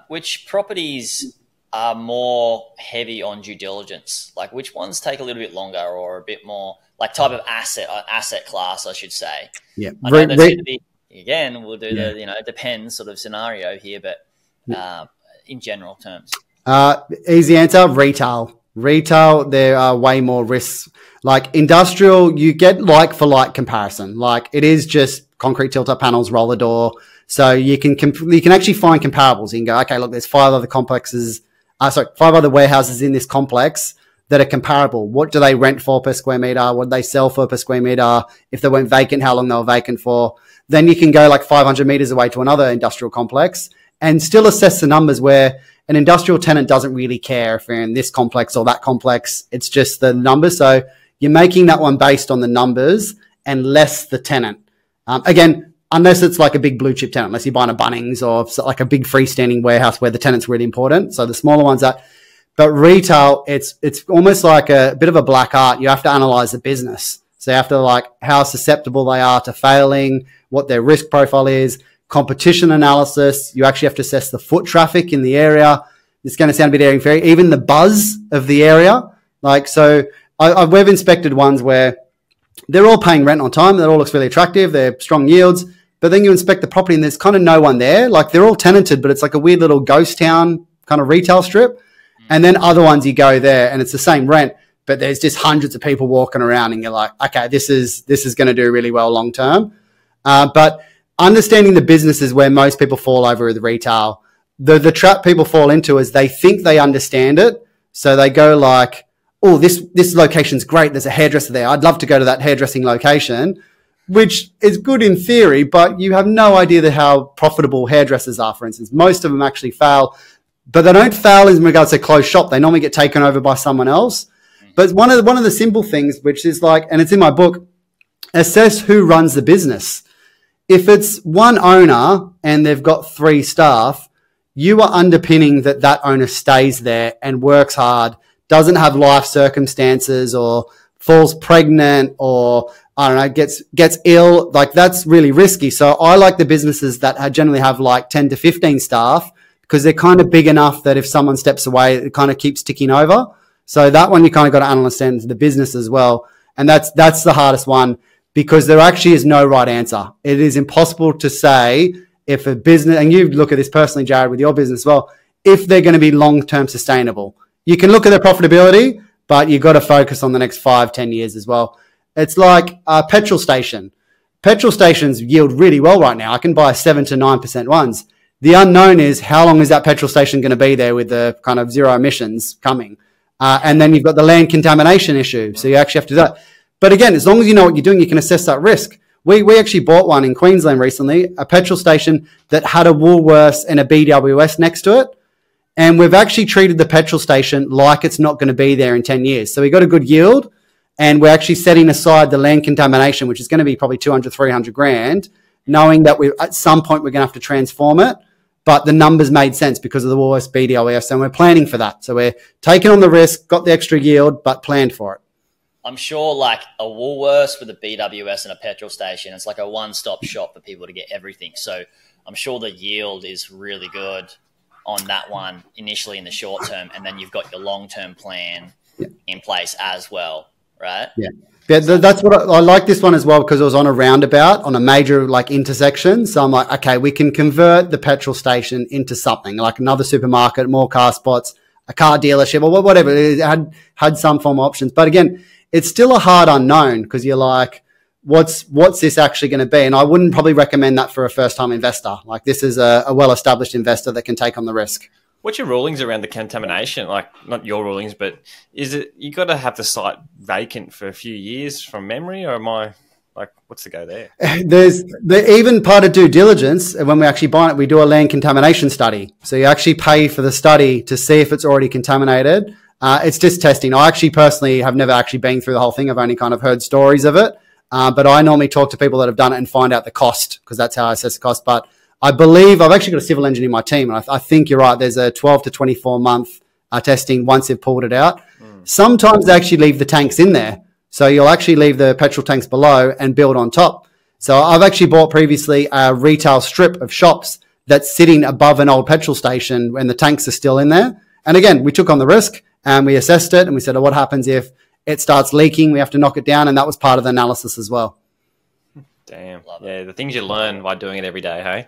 which properties are more heavy on due diligence? Like which ones take a little bit longer or a bit more like type of asset class, I should say. Yeah. I know that's going to be, again, we'll do the, it depends sort of scenario here, but in general terms. Easy answer, retail. Retail, there are way more risks. Like industrial, you get like for like comparison. Like it is just concrete tilt-up panels, roller door. So you can actually find comparables. You can go, okay, look, there's five other warehouses in this complex that are comparable. What do they rent for per square meter? What do they sell for per square meter? If they went vacant, how long they were vacant for? Then you can go like 500 meters away to another industrial complex and still assess the numbers where an industrial tenant doesn't really care if you're in this complex or that complex. It's just the numbers. So you're making that one based on the numbers and less the tenant. Again, unless it's like a big blue chip tenant, unless you're buying a Bunnings or like a big freestanding warehouse where the tenant's really important. So the smaller ones but retail, it's almost like a bit of a black art. You have to analyze the business. So you have to like how susceptible they are to failing, what their risk profile is, competition analysis. You actually have to assess the foot traffic in the area. It's going to sound a bit airy fairy, even the buzz of the area. Like, so we've inspected ones where they're all paying rent on time. That all looks really attractive. They're strong yields. But then you inspect the property and there's kind of no one there. Like they're all tenanted, but it's like a weird little ghost town kind of retail strip. And then other ones you go there and it's the same rent, but there's just hundreds of people walking around and you're like, okay, this is going to do really well long term. But understanding the business is where most people fall over with retail. The trap people fall into is they think they understand it. So they go like, oh, this location's great. There's a hairdresser there. I'd love to go to that hairdressing location, which is good in theory, but you have no idea how profitable hairdressers are, for instance. Most of them actually fail, but they don't fail in regards to closed shop. They normally get taken over by someone else. But one of the simple things, which is like, and it's in my book, assess who runs the business. If it's one owner and they've got 3 staff, you are underpinning that owner stays there and works hard, doesn't have life circumstances or falls pregnant or, I don't know, gets ill. Like that's really risky. So I like the businesses that generally have like 10 to 15 staff because they're kind of big enough that if someone steps away, it kind of keeps ticking over. So that one, you kind of got to understand the business as well. And that's the hardest one because there actually is no right answer. It is impossible to say if a business, and you look at this personally, Jared, with your business as well, if they're going to be long-term sustainable. You can look at their profitability, but you've got to focus on the next 5-10 years as well. It's like a petrol station. Petrol stations yield really well right now. I can buy 7 to 9% ones. The unknown is how long is that petrol station going to be there with the kind of zero emissions coming? And then you've got the land contamination issue. So you actually have to do that. But again, as long as you know what you're doing, you can assess that risk. We actually bought one in Queensland recently, a petrol station that had a Woolworths and a BWS next to it. And we've actually treated the petrol station like it's not going to be there in 10 years. So we got a good yield and we're actually setting aside the land contamination, which is going to be probably 200, 300 grand, knowing that at some point we're going to have to transform it. But the numbers made sense because of the Woolworths BWS and we're planning for that. So we're taking on the risk, got the extra yield, but planned for it. I'm sure like a Woolworths with a BWS and a petrol station, it's like a one-stop shop for people to get everything. So I'm sure the yield is really good on that one initially in the short term, and then you've got your long-term plan in place as well, right? Yeah. Yeah, that's what I like this one as well because it was on a roundabout on a major like intersection. So I'm like, okay, we can convert the petrol station into something like another supermarket, more car spots, a car dealership or whatever. It had some form of options. But again, it's still a hard unknown because you're like, what's this actually going to be? And I wouldn't probably recommend that for a first-time investor. Like this is a well-established investor that can take on the risk. What's your rulings around the contamination? Like, not your rulings, but is it you got to have the site vacant for a few years from memory, or am I like, what's the go there? There's even part of due diligence. When we actually buy it, we do a land contamination study. So you actually pay for the study to see if it's already contaminated. It's just testing. I actually personally have never actually been through the whole thing. I've only kind of heard stories of it. But I normally talk to people that have done it and find out the cost because that's how I assess the cost. But I believe I've actually got a civil engineer in my team. And I think you're right. There's a 12 to 24 month testing once they've pulled it out. Sometimes they actually leave the tanks in there. So you'll actually leave the petrol tanks below and build on top. So I've actually bought previously a retail strip of shops that's sitting above an old petrol station when the tanks are still in there. And again, we took on the risk and we assessed it and we said, oh, what happens if it starts leaking? We have to knock it down. And that was part of the analysis as well. Damn. Yeah, the things you learn by doing it every day, hey?